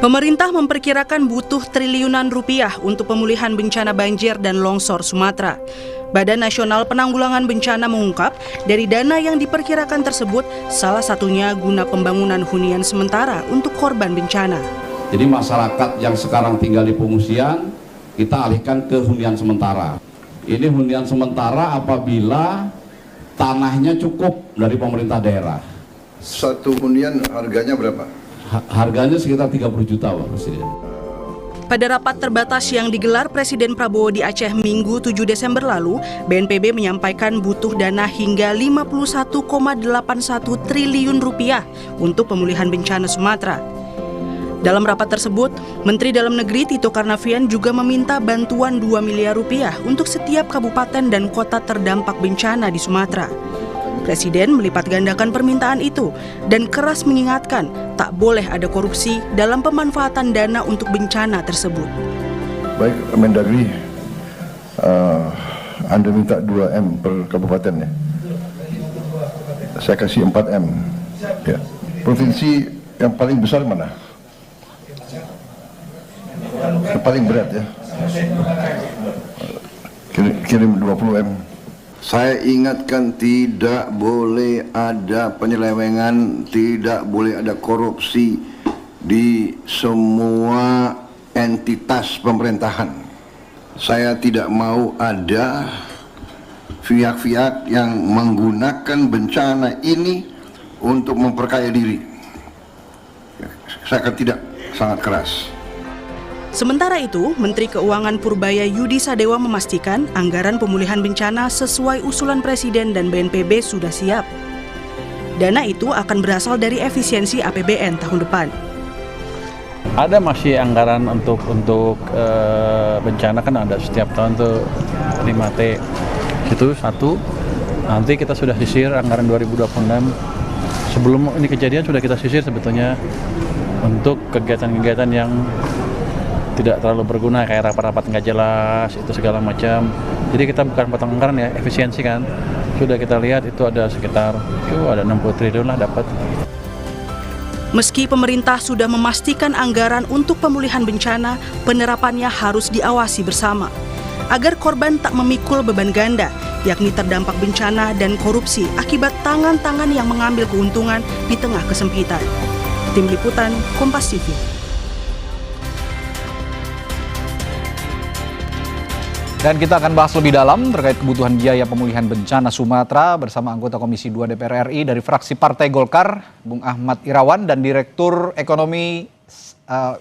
Pemerintah memperkirakan butuh triliunan rupiah untuk pemulihan bencana banjir dan longsor Sumatera. Badan Nasional Penanggulangan Bencana mengungkap, dari dana yang diperkirakan tersebut, salah satunya guna pembangunan hunian sementara untuk korban bencana. Jadi masyarakat yang sekarang tinggal di pengungsian, kita alihkan ke hunian sementara. Ini hunian sementara apabila tanahnya cukup dari pemerintah daerah. Satu hunian harganya berapa? Harganya sekitar 30 juta, Pak Presiden. Pada rapat terbatas yang digelar Presiden Prabowo di Aceh Minggu 7 Desember lalu, BNPB menyampaikan butuh dana hingga 51,81 triliun rupiah untuk pemulihan bencana Sumatera. Dalam rapat tersebut, Menteri Dalam Negeri Tito Karnavian juga meminta bantuan 2 miliar rupiah untuk setiap kabupaten dan kota terdampak bencana di Sumatera. Presiden melipat gandakan permintaan itu dan keras mengingatkan tak boleh ada korupsi dalam pemanfaatan dana untuk bencana tersebut. Baik, Mendagri, Anda minta 2M per kabupaten ya? Saya kasih 4M. Ya. Provinsi yang paling besar mana? Yang paling berat ya? Kirim 20M. Saya ingatkan, tidak boleh ada penyelewengan, tidak boleh ada korupsi di semua entitas pemerintahan. Saya tidak mau ada pihak-pihak yang menggunakan bencana ini untuk memperkaya diri. Saya akan tidak, sangat keras. Sementara itu, Menteri Keuangan Purbaya Yudi Sadewa memastikan anggaran pemulihan bencana sesuai usulan Presiden dan BNPB sudah siap. Dana itu akan berasal dari efisiensi APBN tahun depan. Ada masih anggaran untuk bencana, kan ada setiap tahun tuh 5T. Itu satu. Nanti kita sudah sisir anggaran 2026. Sebelum ini kejadian sudah kita sisir sebetulnya untuk kegiatan-kegiatan yang tidak terlalu berguna, kayak rapat-rapat nggak jelas, itu segala macam. Jadi kita bukan potong anggaran ya, efisiensi kan. Sudah kita lihat itu ada sekitar ada 60 triliun lah dapat. Meski pemerintah sudah memastikan anggaran untuk pemulihan bencana, penerapannya harus diawasi bersama agar korban tak memikul beban ganda, yakni terdampak bencana dan korupsi akibat tangan-tangan yang mengambil keuntungan di tengah kesempitan. Tim Liputan, Kompas TV. Dan kita akan bahas lebih dalam terkait kebutuhan biaya pemulihan bencana Sumatera bersama anggota Komisi 2 DPR RI dari fraksi Partai Golkar, Bung Ahmad Irawan, dan Direktur Ekonomi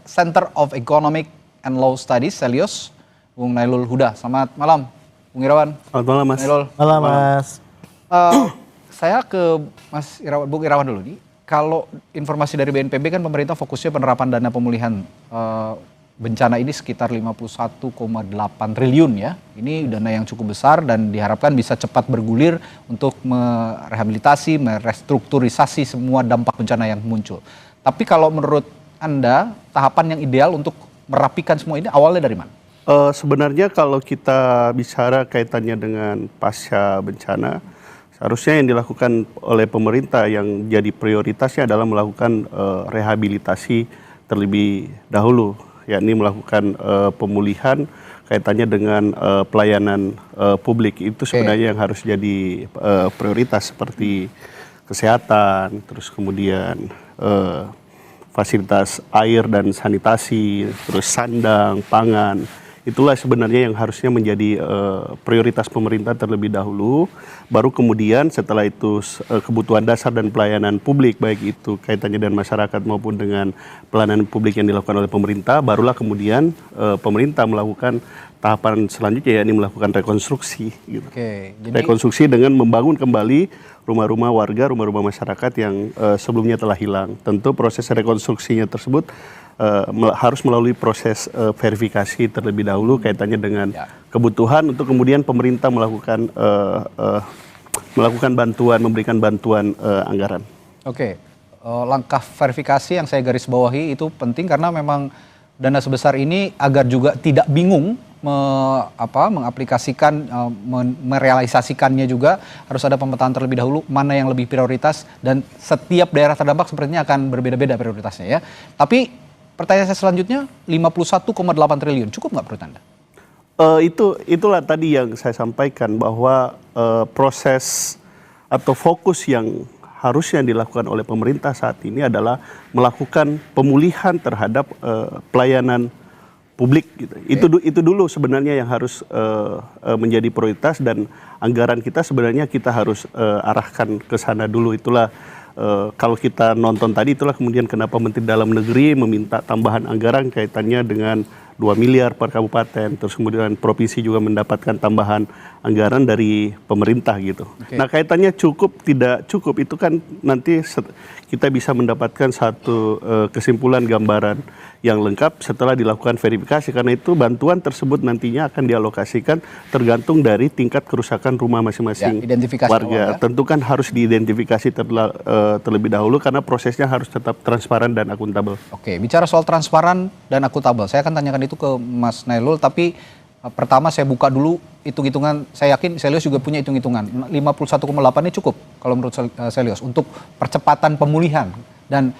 Center of Economic and Law Studies, Selios, Bung Nailul Huda. Selamat malam, Bung Irawan. Selamat malam, Mas. Nailul. Malam, Mas. Saya ke Mas Irawan, Bung Irawan dulu nih. Kalau informasi dari BNPB kan pemerintah fokusnya penerapan dana pemulihan bencana ini sekitar 51,8 triliun ya. Ini dana yang cukup besar dan diharapkan bisa cepat bergulir untuk merehabilitasi, merestrukturisasi semua dampak bencana yang muncul. Tapi kalau menurut Anda, tahapan yang ideal untuk merapikan semua ini awalnya dari mana? Sebenarnya kalau kita bicara kaitannya dengan pasca bencana, seharusnya yang dilakukan oleh pemerintah yang jadi prioritasnya adalah melakukan rehabilitasi terlebih dahulu, yakni melakukan pemulihan kaitannya dengan pelayanan publik. Itu sebenarnya yang harus jadi prioritas, seperti kesehatan, terus kemudian fasilitas air dan sanitasi, terus sandang, pangan. Itulah sebenarnya yang harusnya menjadi prioritas pemerintah terlebih dahulu. Baru kemudian setelah itu kebutuhan dasar dan pelayanan publik, baik itu kaitannya dengan masyarakat maupun dengan pelayanan publik yang dilakukan oleh pemerintah, barulah kemudian pemerintah melakukan tahapan selanjutnya, yakni melakukan rekonstruksi. Gitu. Rekonstruksi dengan membangun kembali rumah-rumah warga, rumah-rumah masyarakat yang sebelumnya telah hilang. Tentu proses rekonstruksinya tersebut harus melalui proses verifikasi terlebih dahulu kaitannya dengan kebutuhan untuk kemudian pemerintah melakukan bantuan, memberikan bantuan anggaran. Langkah verifikasi yang saya garis bawahi itu penting karena memang dana sebesar ini agar juga tidak bingung mengaplikasikan, merealisasikannya juga harus ada pemetaan terlebih dahulu mana yang lebih prioritas, dan setiap daerah terdampak sepertinya akan berbeda-beda prioritasnya ya. Tapi pertanyaan saya selanjutnya, 51,8 triliun, cukup nggak menurut Anda? Itulah tadi yang saya sampaikan bahwa proses atau fokus yang harusnya dilakukan oleh pemerintah saat ini adalah melakukan pemulihan terhadap pelayanan publik gitu. Itu dulu sebenarnya yang harus menjadi prioritas, dan anggaran kita sebenarnya kita harus arahkan ke sana dulu. Itulah kalau kita nonton tadi, itulah kemudian kenapa Menteri Dalam Negeri meminta tambahan anggaran kaitannya dengan 2 miliar per kabupaten, terus kemudian provinsi juga mendapatkan tambahan anggaran dari pemerintah gitu. Nah, kaitannya cukup tidak cukup itu kan nanti kita bisa mendapatkan satu kesimpulan gambaran yang lengkap setelah dilakukan verifikasi, karena itu bantuan tersebut nantinya akan dialokasikan tergantung dari tingkat kerusakan rumah masing-masing warga. Tentu kan harus diidentifikasi terlebih dahulu karena prosesnya harus tetap transparan dan akuntabel. Oke, bicara soal transparan dan akuntabel, saya akan tanyakan itu ke Mas Nailul, tapi pertama saya buka dulu hitung-hitungan. Saya yakin Selyos juga punya hitung-hitungan. 51,8 ini cukup kalau menurut Selyos untuk percepatan pemulihan, dan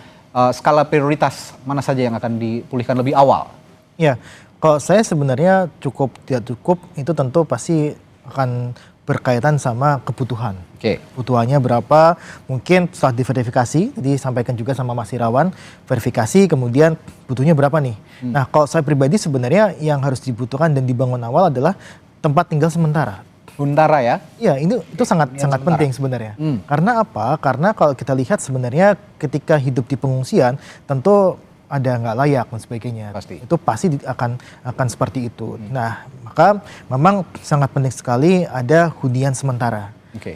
skala prioritas mana saja yang akan dipulihkan lebih awal? Ya, kalau saya sebenarnya cukup tidak cukup itu tentu pasti akan berkaitan sama kebutuhan. Kebutuhannya berapa, mungkin setelah diverifikasi, tadi sampaikan juga sama Mas Irawan, verifikasi kemudian butuhnya berapa nih. Nah, kalau saya pribadi sebenarnya yang harus dibutuhkan dan dibangun awal adalah tempat tinggal sementara. Sementara ya? Iya, itu sangat penting sebenarnya. Karena apa? Karena kalau kita lihat sebenarnya ketika hidup di pengungsian tentu ada nggak layak dan sebagainya. Itu pasti akan seperti itu. Nah, maka memang sangat penting sekali ada hunian sementara.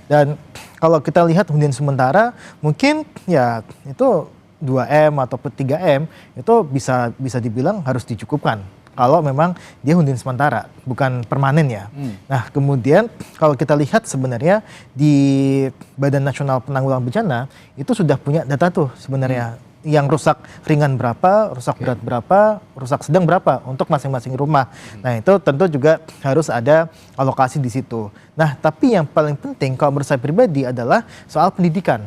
Dan kalau kita lihat hunian sementara, mungkin ya itu 2M atau 3M itu bisa dibilang harus dicukupkan. Kalau memang dia hunian sementara, bukan permanen ya. Nah, kemudian kalau kita lihat sebenarnya di Badan Nasional Penanggulangan Bencana itu sudah punya data tuh sebenarnya. Yang rusak ringan berapa, rusak berat berapa, rusak sedang berapa untuk masing-masing rumah. Nah, itu tentu juga harus ada alokasi di situ. Nah, tapi yang paling penting kalau menurut saya pribadi adalah soal pendidikan.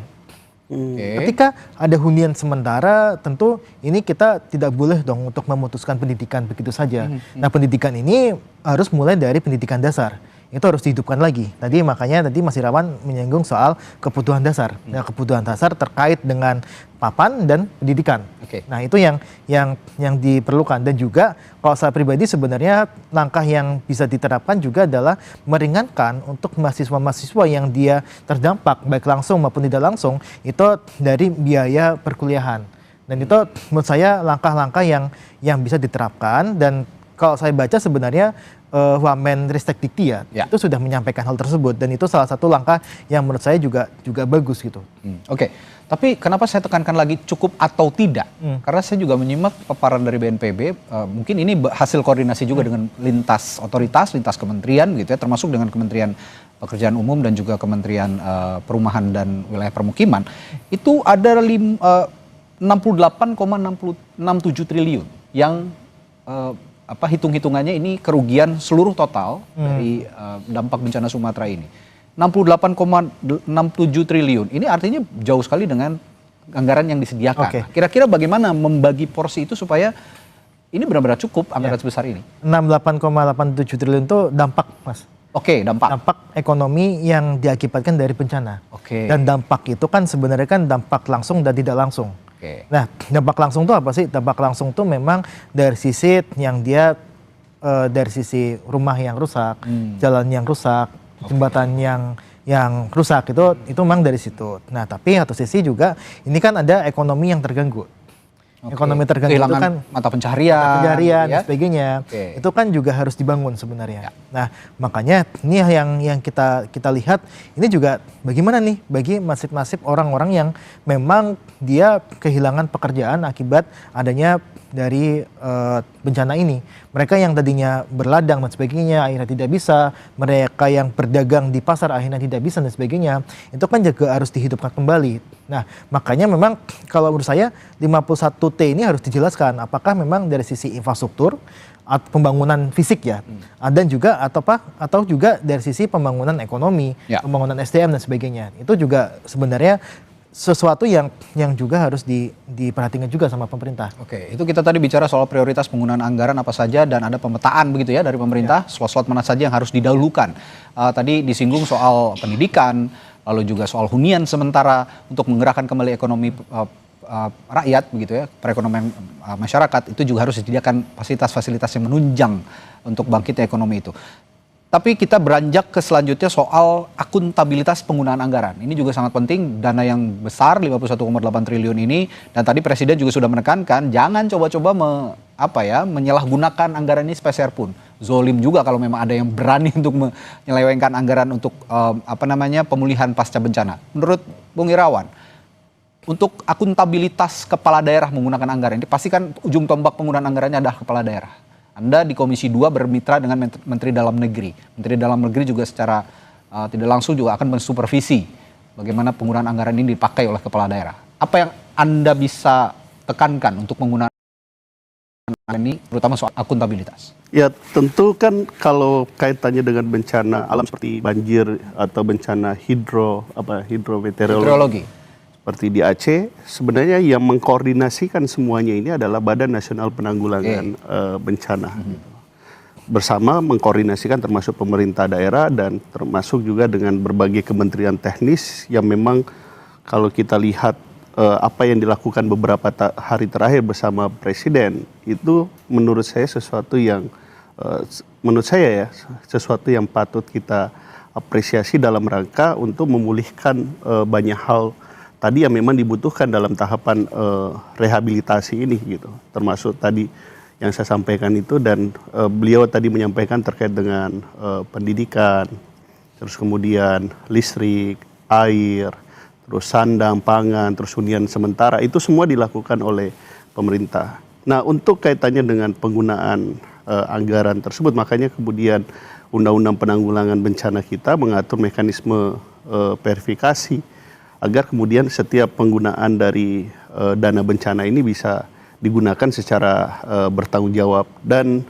Ketika ada hunian sementara, tentu ini kita tidak boleh dong untuk memutuskan pendidikan begitu saja. Nah, pendidikan ini harus mulai dari pendidikan dasar. Itu harus dihidupkan lagi. Makanya tadi Mas Irawan menyinggung soal kebutuhan dasar. Nah, kebutuhan dasar terkait dengan papan dan pendidikan. Nah, itu yang diperlukan. Dan juga kalau saya pribadi sebenarnya langkah yang bisa diterapkan juga adalah meringankan untuk mahasiswa-mahasiswa yang dia terdampak baik langsung maupun tidak langsung itu dari biaya perkuliahan. Dan itu menurut saya langkah-langkah yang bisa diterapkan. Dan kalau saya baca sebenarnya Wamen-Ristek Dikti itu sudah menyampaikan hal tersebut, dan itu salah satu langkah yang menurut saya juga bagus gitu. Tapi kenapa saya tekankan lagi cukup atau tidak? Karena saya juga menyimak paparan dari BNPB, mungkin ini hasil koordinasi juga dengan lintas otoritas, lintas kementerian gitu ya, termasuk dengan Kementerian Pekerjaan Umum dan juga Kementerian Perumahan dan Wilayah Permukiman. Itu ada 68,67 triliun yang hitung-hitungannya ini kerugian seluruh total dari dampak bencana Sumatera ini. 68,67 triliun. Ini artinya jauh sekali dengan anggaran yang disediakan. Kira-kira bagaimana membagi porsi itu supaya ini benar-benar cukup anggaran sebesar ini? 68,87 triliun itu dampak, Mas. Dampak ekonomi yang diakibatkan dari bencana. Dan dampak itu kan sebenarnya kan dampak langsung dan tidak langsung. Nah, dampak langsung itu apa sih? Dampak langsung itu memang dari sisi yang dia dari sisi rumah yang rusak, jalan yang rusak, jembatan yang rusak, itu memang dari situ. Nah, tapi satu sisi juga ini kan ada ekonomi yang terganggu. Ekonomi terganggu itu kan mata pencaharian dan sebagainya. Itu kan juga harus dibangun sebenarnya. Nah, makanya ini yang kita lihat ini juga bagaimana nih bagi nasib-nasib orang-orang yang memang dia kehilangan pekerjaan akibat adanya dari bencana ini. Mereka yang tadinya berladang dan sebagainya akhirnya tidak bisa, mereka yang berdagang di pasar akhirnya tidak bisa dan sebagainya. Itu kan juga harus dihidupkan kembali. Nah, makanya memang kalau menurut saya 51T ini harus dijelaskan apakah memang dari sisi infrastruktur atau pembangunan fisik ya, dan juga atau juga dari sisi pembangunan ekonomi, pembangunan SDM dan sebagainya. Itu juga sebenarnya sesuatu yang juga harus diperhatikan juga sama pemerintah. Oke, itu kita tadi bicara soal prioritas penggunaan anggaran apa saja dan ada pemetaan begitu ya dari pemerintah, slot-slot mana saja yang harus didahulukan. Tadi disinggung soal pendidikan, lalu juga soal hunian sementara untuk menggerakkan kembali ekonomi rakyat begitu ya, perekonomian masyarakat, itu juga harus disediakan fasilitas-fasilitas yang menunjang untuk bangkitnya ekonomi itu. Tapi kita beranjak ke selanjutnya soal akuntabilitas penggunaan anggaran. Ini juga sangat penting, dana yang besar 51,8 triliun ini, dan tadi Presiden juga sudah menekankan jangan coba-coba menyalahgunakan anggaran ini sepeser pun. Zolim juga kalau memang ada yang berani untuk menyelewengkan anggaran untuk pemulihan pasca bencana. Menurut Bung Irawan, untuk akuntabilitas kepala daerah menggunakan anggaran ini, pastikan ujung tombak penggunaan anggarannya adalah kepala daerah. Anda di Komisi 2 bermitra dengan Menteri Dalam Negeri. Menteri Dalam Negeri juga secara tidak langsung juga akan mensupervisi bagaimana penggunaan anggaran ini dipakai oleh kepala daerah. Apa yang Anda bisa tekankan untuk penggunaan anggaran ini, terutama soal akuntabilitas? Ya tentu kan kalau kaitannya dengan bencana alam seperti banjir atau bencana hidrometeorologi. Seperti di Aceh, sebenarnya yang mengkoordinasikan semuanya ini adalah Badan Nasional Penanggulangan Bencana. Bersama mengkoordinasikan termasuk pemerintah daerah dan termasuk juga dengan berbagai kementerian teknis yang memang kalau kita lihat apa yang dilakukan beberapa hari terakhir bersama Presiden, itu menurut saya sesuatu yang patut kita apresiasi dalam rangka untuk memulihkan banyak hal tadi yang memang dibutuhkan dalam tahapan rehabilitasi ini gitu, termasuk tadi yang saya sampaikan itu, dan beliau tadi menyampaikan terkait dengan pendidikan, terus kemudian listrik, air, terus sandang, pangan, terus hunian sementara, itu semua dilakukan oleh pemerintah. Nah, untuk kaitannya dengan penggunaan anggaran tersebut, makanya kemudian Undang-Undang Penanggulangan Bencana kita mengatur mekanisme verifikasi agar kemudian setiap penggunaan dari dana bencana ini bisa digunakan secara bertanggung jawab, dan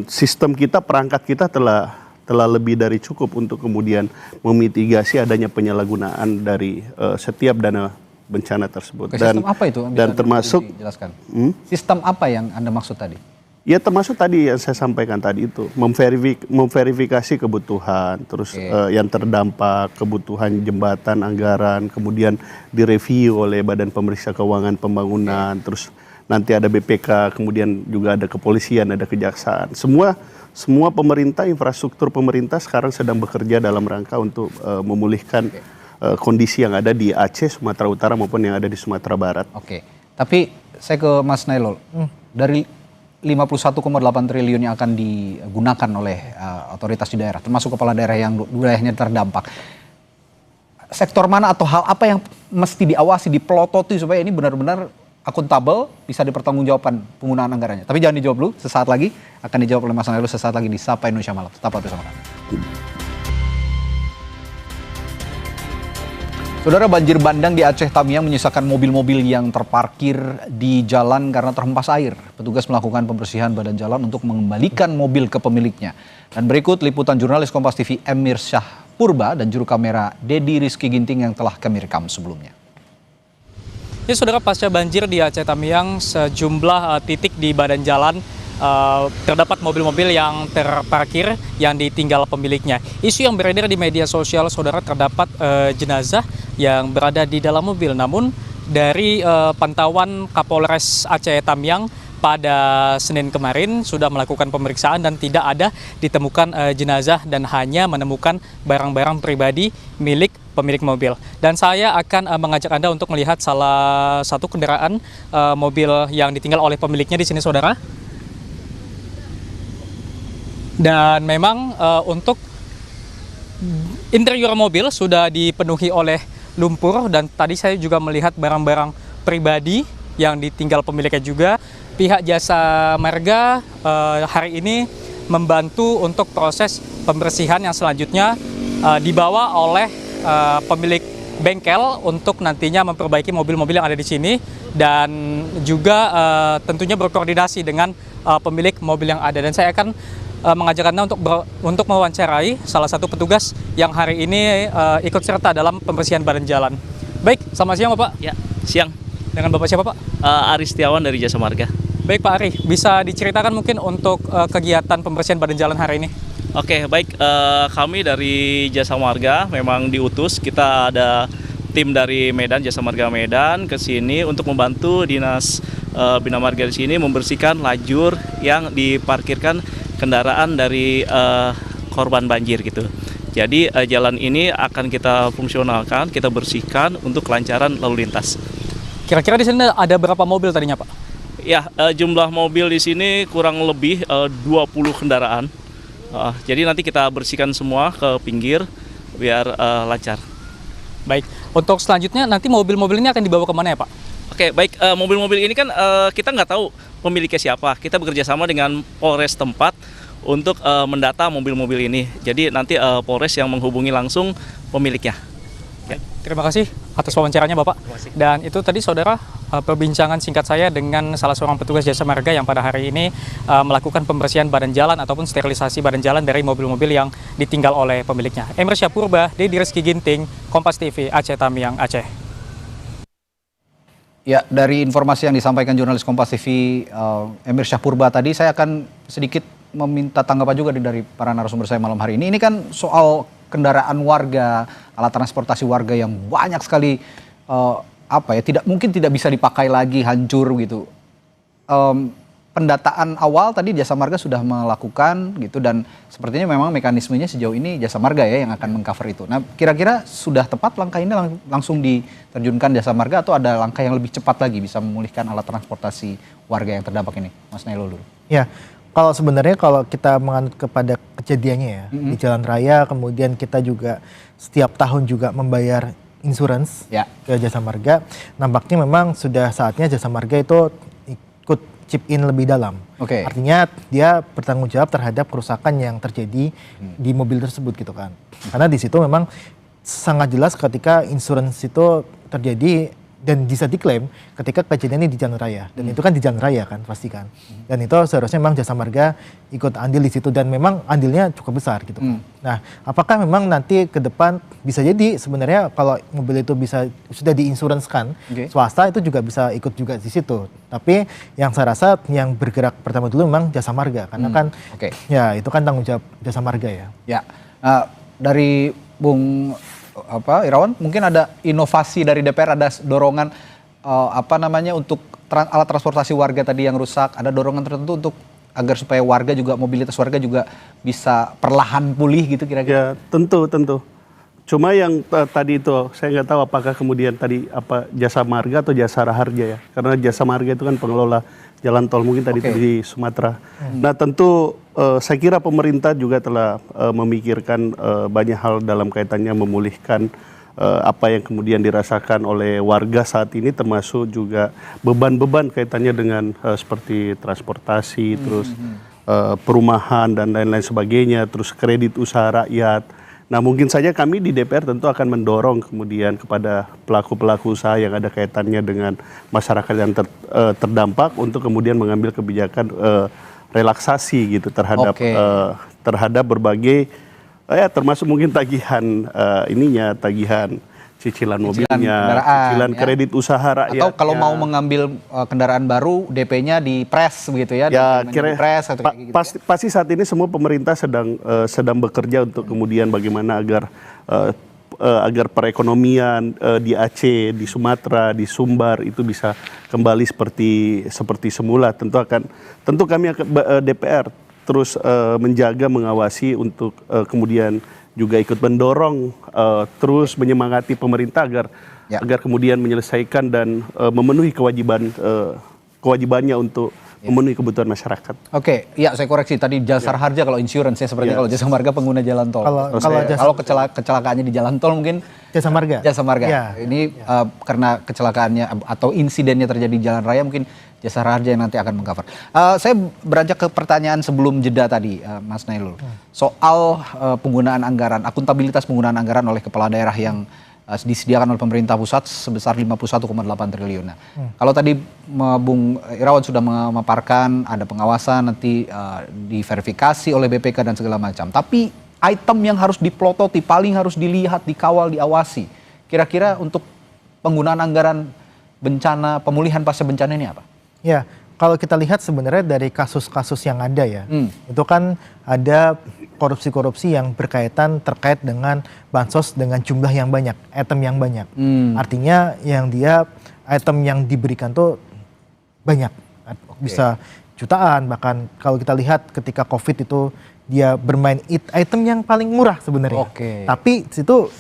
sistem kita, perangkat kita telah lebih dari cukup untuk kemudian memitigasi adanya penyalahgunaan dari setiap dana bencana tersebut. Oke, sistem apa itu? Dan termasuk jelaskan. Sistem apa yang Anda maksud tadi? Ya termasuk tadi yang saya sampaikan tadi itu, memverifikasi kebutuhan, terus yang terdampak, kebutuhan jembatan, anggaran, kemudian direview oleh Badan Pemeriksa Keuangan Pembangunan, terus nanti ada BPK, kemudian juga ada kepolisian, ada kejaksaan. Semua pemerintah, infrastruktur pemerintah sekarang sedang bekerja dalam rangka untuk memulihkan kondisi yang ada di Aceh, Sumatera Utara maupun yang ada di Sumatera Barat. Oke, tapi saya ke Mas Nailul, dari 51,8 triliun yang akan digunakan oleh otoritas di daerah, termasuk kepala daerah yang wilayahnya terdampak. Sektor mana atau hal apa yang mesti diawasi, dipelototi supaya ini benar-benar akuntabel, bisa dipertanggungjawabkan penggunaan anggarannya? Tapi jangan dijawab dulu, sesaat lagi akan dijawab oleh Mas Nailul sesaat lagi di Sapa Indonesia Malam. Tetaplah bersama kami. Saudara, banjir bandang di Aceh Tamiang menyisakan mobil-mobil yang terparkir di jalan karena terhempas air. Petugas melakukan pembersihan badan jalan untuk mengembalikan mobil ke pemiliknya. Dan berikut liputan jurnalis Kompas TV Emir Syah Purba dan juru kamera Dedi Rizky Ginting yang telah kami rekam sebelumnya. Ya saudara, pasca banjir di Aceh Tamiang, sejumlah titik di badan jalan terdapat mobil-mobil yang terparkir yang ditinggal pemiliknya. Isu yang beredar di media sosial, saudara, terdapat jenazah yang berada di dalam mobil. Namun dari pantauan Kapolres Aceh Tamiang pada Senin kemarin sudah melakukan pemeriksaan dan tidak ada ditemukan jenazah dan hanya menemukan barang-barang pribadi milik pemilik mobil. Dan saya akan mengajak Anda untuk melihat salah satu kendaraan mobil yang ditinggal oleh pemiliknya di sini, saudara. Dan memang untuk interior mobil sudah dipenuhi oleh lumpur, dan tadi saya juga melihat barang-barang pribadi yang ditinggal pemiliknya juga. Pihak Jasa Marga hari ini membantu untuk proses pembersihan yang selanjutnya dibawa oleh pemilik bengkel untuk nantinya memperbaiki mobil-mobil yang ada di sini, dan juga tentunya berkoordinasi dengan pemilik mobil yang ada. Dan saya akan mengajak Anda untuk mewawancarai salah satu petugas yang hari ini ikut serta dalam pembersihan badan jalan. Baik, selamat siang Bapak. Ya, siang. Dengan Bapak siapa Pak? Aris Setiawan dari Jasa Marga. Baik Pak Ari, bisa diceritakan mungkin untuk kegiatan pembersihan badan jalan hari ini? Oke, baik. Kami dari Jasa Marga memang diutus. Kita ada tim dari Medan, Jasa Marga Medan, ke sini untuk membantu Dinas Bina Marga di sini membersihkan lajur yang diparkirkan kendaraan dari korban banjir gitu. Jadi jalan ini akan kita fungsionalkan, kita bersihkan untuk kelancaran lalu lintas. Kira-kira di sini ada berapa mobil tadinya Pak? Ya, jumlah mobil di sini kurang lebih 20 kendaraan. Jadi nanti kita bersihkan semua ke pinggir biar lancar. Baik, untuk selanjutnya nanti mobil-mobil ini akan dibawa kemana ya Pak? Oke, baik. Mobil-mobil ini kan kita nggak tahu pemiliknya siapa. Kita bekerja sama dengan Polres tempat untuk mendata mobil-mobil ini. Jadi nanti Polres yang menghubungi langsung pemiliknya. Ya. Terima kasih atas wawancaranya Bapak. Dan itu tadi saudara perbincangan singkat saya dengan salah seorang petugas Jasa Marga yang pada hari ini melakukan pembersihan badan jalan ataupun sterilisasi badan jalan dari mobil-mobil yang ditinggal oleh pemiliknya. Emir Syahpurba, Dedi Rizky Ginting, Kompas TV, Aceh Tamiang, Aceh. Ya, dari informasi yang disampaikan jurnalis Kompas TV Emir Syahpurba tadi, saya akan sedikit meminta tanggapan juga dari para narasumber saya malam hari ini. Ini kan soal kendaraan warga, alat transportasi warga yang banyak sekali mungkin tidak bisa dipakai lagi, hancur gitu. Pendataan awal tadi Jasa Marga sudah melakukan gitu, dan sepertinya memang mekanismenya sejauh ini Jasa Marga ya yang akan mengcover itu. Nah, kira-kira sudah tepat langkah ini langsung diterjunkan Jasa Marga atau ada langkah yang lebih cepat lagi bisa memulihkan alat transportasi warga yang terdampak ini? Mas Nailul dulu. Ya, kalau sebenarnya kalau kita menganut kepada kejadiannya ya, di jalan raya, kemudian kita juga setiap tahun juga membayar insurance ke Jasa Marga, nampaknya memang sudah saatnya Jasa Marga itu ikut chip in lebih dalam. Artinya dia bertanggung jawab terhadap kerusakan yang terjadi di mobil tersebut gitu kan. Karena di situ memang sangat jelas ketika insurance itu terjadi dan bisa diklaim ketika kejadian ini di jalan raya, dan itu kan di jalan raya kan pasti kan, dan itu seharusnya memang Jasa Marga ikut andil di situ, dan memang andilnya cukup besar gitu. Nah, apakah memang nanti ke depan bisa jadi sebenarnya kalau mobil itu bisa sudah diinsuransikan, swasta itu juga bisa ikut juga di situ, tapi yang saya rasa yang bergerak pertama dulu memang Jasa Marga, karena kan ya itu kan tanggung jawab Jasa Marga ya. Ya, dari Bung Irawan, mungkin ada inovasi dari DPR, ada dorongan untuk alat transportasi warga tadi yang rusak, ada dorongan tertentu untuk agar supaya warga juga, mobilitas warga juga bisa perlahan pulih gitu kira-kira? Ya, tentu. Cuma yang tadi itu saya nggak tahu apakah kemudian tadi Jasa Marga atau Jasa Raharja ya, karena Jasa Marga itu kan pengelola jalan tol mungkin tadi di Sumatera. Nah, tentu saya kira pemerintah juga telah memikirkan banyak hal dalam kaitannya memulihkan apa yang kemudian dirasakan oleh warga saat ini, termasuk juga beban-beban kaitannya dengan seperti transportasi, terus perumahan dan lain-lain sebagainya, terus kredit usaha rakyat. Nah, mungkin saja kami di DPR tentu akan mendorong kemudian kepada pelaku-pelaku usaha yang ada kaitannya dengan masyarakat yang terdampak untuk kemudian mengambil kebijakan relaksasi gitu terhadap berbagai termasuk mungkin tagihan tagihan cicilan mobilnya, cicilan kredit usaha rakyat. Atau kalau mau mengambil kendaraan baru, DP-nya dipres begitu ya? Ya, pasti saat ini semua pemerintah sedang bekerja untuk kemudian bagaimana agar perekonomian di Aceh, di Sumatera, di Sumbar itu bisa kembali seperti semula. Tentu kami DPR terus menjaga, mengawasi untuk kemudian juga ikut mendorong, terus menyemangati pemerintah agar kemudian menyelesaikan dan memenuhi kewajibannya untuk memenuhi kebutuhan masyarakat. Oke, ya saya koreksi tadi Jasa Raharja kalau insurance ya, seperti kalau Jasa Marga pengguna jalan tol. Kalau kecelakaannya di jalan tol mungkin Jasa Marga. Ya. Ini karena kecelakaannya atau insidennya terjadi di jalan raya, mungkin Jasa Raharja yang nanti akan mengcover. Saya beranjak ke pertanyaan sebelum jeda tadi, Mas Nailul, soal penggunaan anggaran, akuntabilitas penggunaan anggaran oleh kepala daerah yang disediakan oleh pemerintah pusat sebesar 51,8 triliun. Nah, kalau tadi Bung Irawan sudah memaparkan ada pengawasan nanti diverifikasi oleh BPK dan segala macam. Tapi item yang harus diplototi, paling harus dilihat, dikawal, diawasi. Kira-kira untuk penggunaan anggaran bencana, pemulihan pasca bencana ini apa? Ya, kalau kita lihat sebenarnya dari kasus-kasus yang ada ya, itu kan ada korupsi-korupsi yang terkait dengan bansos dengan jumlah yang banyak, item yang banyak. Artinya yang item yang diberikan tuh banyak, bisa jutaan, bahkan kalau kita lihat ketika COVID itu dia bermain item yang paling murah sebenarnya. Tapi situ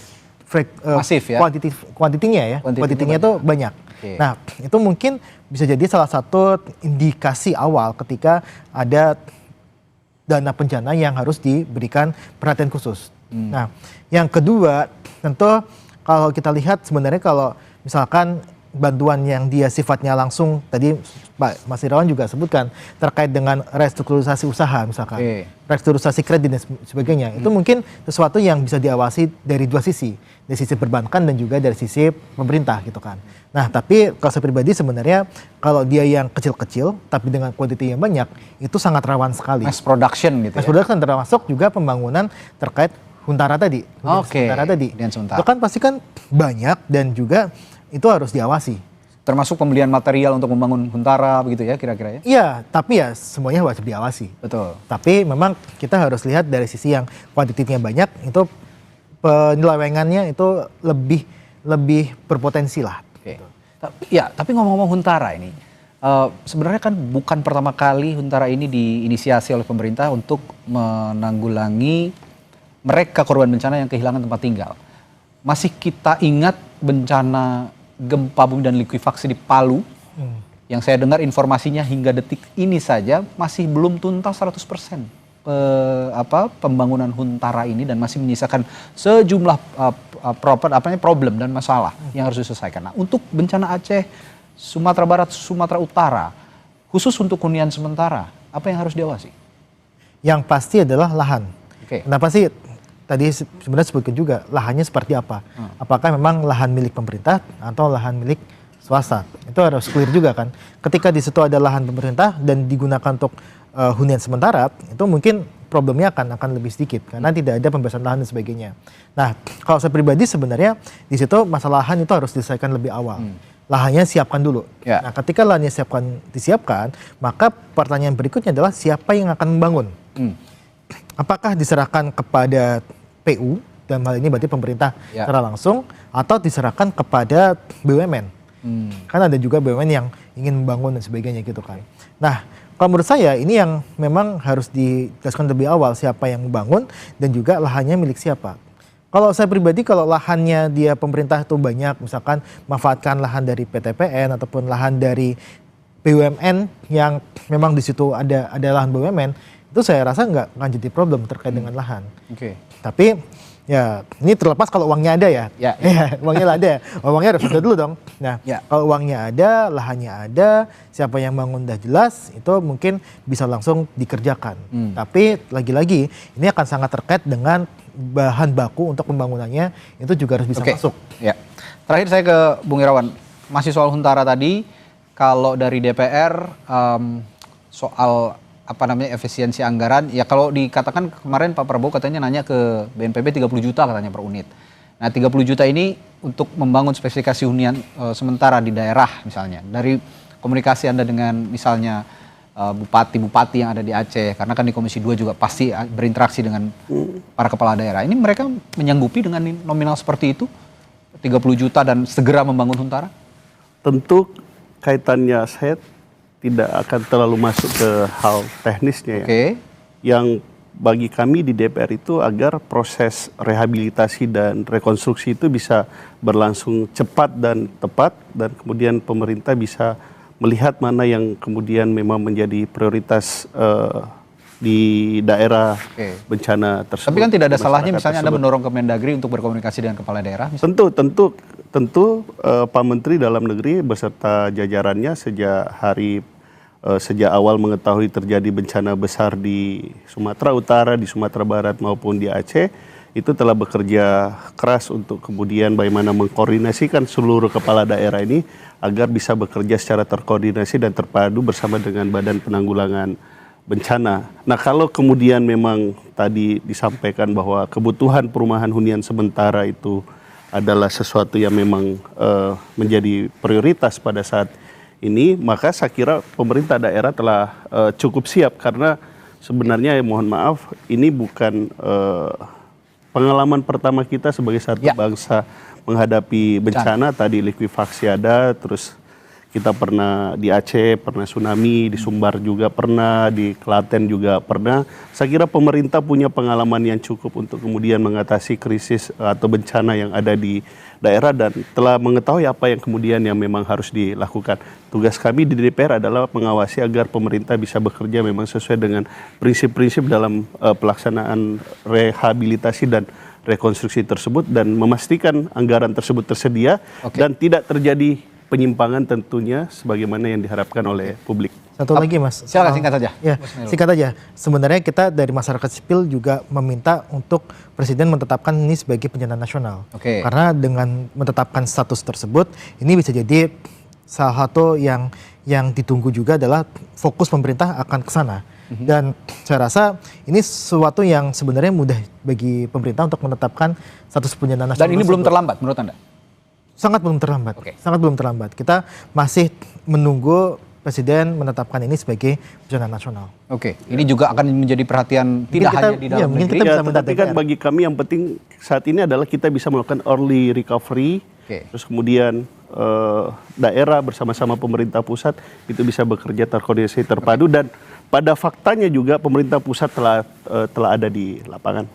masif ya, kuantitinya itu banyak. Nah, itu mungkin bisa jadi salah satu indikasi awal ketika ada dana bencana yang harus diberikan perhatian khusus. Nah, yang kedua tentu kalau kita lihat sebenarnya kalau misalkan bantuan yang dia sifatnya langsung, tadi Pak Mas Irawan juga sebutkan terkait dengan restrukturisasi usaha misalkan, restrukturisasi kredit dan sebagainya, itu mungkin sesuatu yang bisa diawasi dari dua sisi, dari sisi perbankan dan juga dari sisi pemerintah gitu kan. Nah, tapi kalau saya pribadi sebenarnya kalau dia yang kecil-kecil tapi dengan kuantiti yang banyak, itu sangat rawan sekali. Mass production gitu mass production termasuk juga pembangunan terkait Huntara tadi. Huntara tadi. Itu kan pasti kan banyak dan juga itu harus diawasi. Termasuk pembelian material untuk membangun Huntara begitu ya kira-kira ya? Iya, tapi ya semuanya wajib diawasi. Betul. Tapi memang kita harus lihat dari sisi yang kuantitinya banyak, itu penyelewengannya itu lebih berpotensi lah. Ya, tapi ngomong-ngomong Huntara ini, sebenarnya kan bukan pertama kali Huntara ini diinisiasi oleh pemerintah untuk menanggulangi mereka korban bencana yang kehilangan tempat tinggal. Masih kita ingat bencana gempa bumi dan likuifaksi di Palu, yang saya dengar informasinya hingga detik ini saja masih belum tuntas 100% pembangunan Huntara ini dan masih menyisakan sejumlah problem dan masalah yang harus diselesaikan. Nah, untuk bencana Aceh, Sumatera Barat, Sumatera Utara, khusus untuk hunian sementara, apa yang harus diawasi? Yang pasti adalah lahan. Kenapa sih? Tadi sebenarnya sebutkan juga lahannya seperti apa. Apakah memang lahan milik pemerintah atau lahan milik swasta? Itu harus clear juga kan. Ketika di situ ada lahan pemerintah dan digunakan untuk hunian sementara, itu mungkin problemnya akan lebih sedikit karena tidak ada pembebasan lahan dan sebagainya. Nah, kalau saya pribadi sebenarnya di situ masalah lahan itu harus diselesaikan lebih awal. Lahannya siapkan dulu. Nah, ketika lahannya disiapkan, maka pertanyaan berikutnya adalah siapa yang akan membangun? Apakah diserahkan kepada PU, dan hal ini berarti pemerintah secara langsung, atau diserahkan kepada BUMN? Kan ada juga BUMN yang ingin membangun dan sebagainya gitu kan. Nah, kalau menurut saya ini yang memang harus dijelaskan lebih awal, siapa yang membangun dan juga lahannya milik siapa. Kalau saya pribadi, kalau lahannya dia pemerintah itu banyak, misalkan manfaatkan lahan dari PTPN ataupun lahan dari BUMN yang memang di situ ada lahan BUMN, itu saya rasa nggak akan jadi problem terkait dengan lahan. Tapi ya ini terlepas kalau uangnya ada ya. Uangnya ada ya. Uangnya harus ada dulu dong. Nah, kalau uangnya ada, lahannya ada, siapa yang bangun udah jelas, itu mungkin bisa langsung dikerjakan. Tapi lagi-lagi ini akan sangat terkait dengan bahan baku untuk pembangunannya, itu juga harus bisa masuk. Terakhir saya ke Bung Irawan, masih soal Huntara tadi, kalau dari DPR soal efisiensi anggaran, ya kalau dikatakan kemarin Pak Prabowo katanya nanya ke BNPB 30 juta katanya per unit. Nah 30 juta ini untuk membangun spesifikasi hunian sementara di daerah misalnya. Dari komunikasi Anda dengan misalnya bupati-bupati yang ada di Aceh, karena kan di Komisi 2 juga pasti berinteraksi dengan para kepala daerah. Ini mereka menyanggupi dengan nominal seperti itu, 30 juta dan segera membangun Huntara? Tentu kaitannya saya tidak akan terlalu masuk ke hal teknisnya ya. Yang bagi kami di DPR itu agar proses rehabilitasi dan rekonstruksi itu bisa berlangsung cepat dan tepat, dan kemudian pemerintah bisa melihat mana yang kemudian memang menjadi prioritas di daerah bencana tersebut. Tapi kan tidak ada salahnya misalnya Anda mendorong ke Mendagri untuk berkomunikasi dengan kepala daerah misalnya? Tentu Pak Menteri Dalam Negeri beserta jajarannya sejak awal mengetahui terjadi bencana besar di Sumatera Utara, di Sumatera Barat maupun di Aceh, itu telah bekerja keras untuk kemudian bagaimana mengkoordinasikan seluruh kepala daerah ini agar bisa bekerja secara terkoordinasi dan terpadu bersama dengan Badan Penanggulangan Bencana. Nah, kalau kemudian memang tadi disampaikan bahwa kebutuhan perumahan hunian sementara itu adalah sesuatu yang memang menjadi prioritas pada saat ini, maka saya kira pemerintah daerah telah cukup siap, karena sebenarnya mohon maaf, ini bukan pengalaman pertama kita sebagai satu bangsa menghadapi bencana. Tadi likuifaksi ada, terus kita pernah di Aceh, pernah tsunami, di Sumbar juga pernah, di Klaten juga pernah. Saya kira pemerintah punya pengalaman yang cukup untuk kemudian mengatasi krisis atau bencana yang ada di daerah dan telah mengetahui apa yang kemudian yang memang harus dilakukan. Tugas kami di DPR adalah mengawasi agar pemerintah bisa bekerja memang sesuai dengan prinsip-prinsip dalam pelaksanaan rehabilitasi dan rekonstruksi tersebut dan memastikan anggaran tersebut tersedia dan tidak terjadi penyimpangan tentunya sebagaimana yang diharapkan oleh publik. Satu lagi Mas. Silakan singkat saja. Ya, singkat aja. Sebenarnya kita dari masyarakat sipil juga meminta untuk Presiden menetapkan ini sebagai bencana nasional. Karena dengan menetapkan status tersebut, ini bisa jadi salah satu yang ditunggu juga adalah fokus pemerintah akan ke sana. Dan saya rasa ini sesuatu yang sebenarnya mudah bagi pemerintah untuk menetapkan status bencana nasional. Dan ini belum terlambat menurut Anda? Sangat belum terlambat. Sangat belum terlambat. Kita masih menunggu Presiden menetapkan ini sebagai bencana nasional. Ini juga akan menjadi perhatian tidak hanya di dalam negeri. Tapi kan bagi kami yang penting saat ini adalah kita bisa melakukan early recovery, terus kemudian daerah bersama-sama pemerintah pusat itu bisa bekerja terkoordinasi, terpadu, dan pada faktanya juga pemerintah pusat telah ada di lapangan.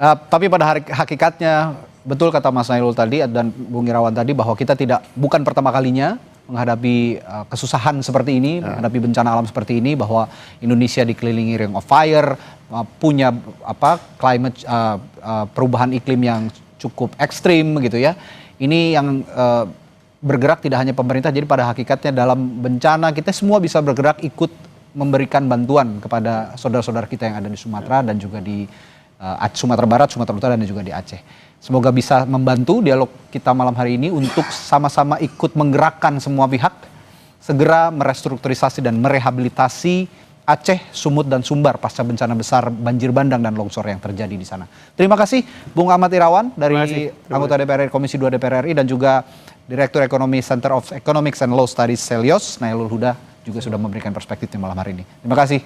Tapi pada hakikatnya betul kata Mas Nailul tadi dan Bung Irawan tadi bahwa kita bukan pertama kalinya menghadapi kesusahan seperti ini, menghadapi bencana alam seperti ini, bahwa Indonesia dikelilingi ring of fire, punya perubahan iklim yang cukup ekstrim gitu ya. Ini yang bergerak tidak hanya pemerintah, jadi pada hakikatnya dalam bencana kita semua bisa bergerak ikut memberikan bantuan kepada saudara-saudara kita yang ada di Sumatera dan juga di Sumatera Barat, Sumatera Utara, dan juga di Aceh. Semoga bisa membantu dialog kita malam hari ini untuk sama-sama ikut menggerakkan semua pihak segera merestrukturisasi dan merehabilitasi Aceh, Sumut, dan Sumbar pasca bencana besar banjir bandang dan longsor yang terjadi di sana. Terima kasih Bung Ahmad Irawan dari anggota DPR RI Komisi 2 DPR RI dan juga Direktur Ekonomi Center of Economics and Law Studies Selyos, Nailul Huda, juga sudah memberikan perspektifnya malam hari ini. Terima kasih.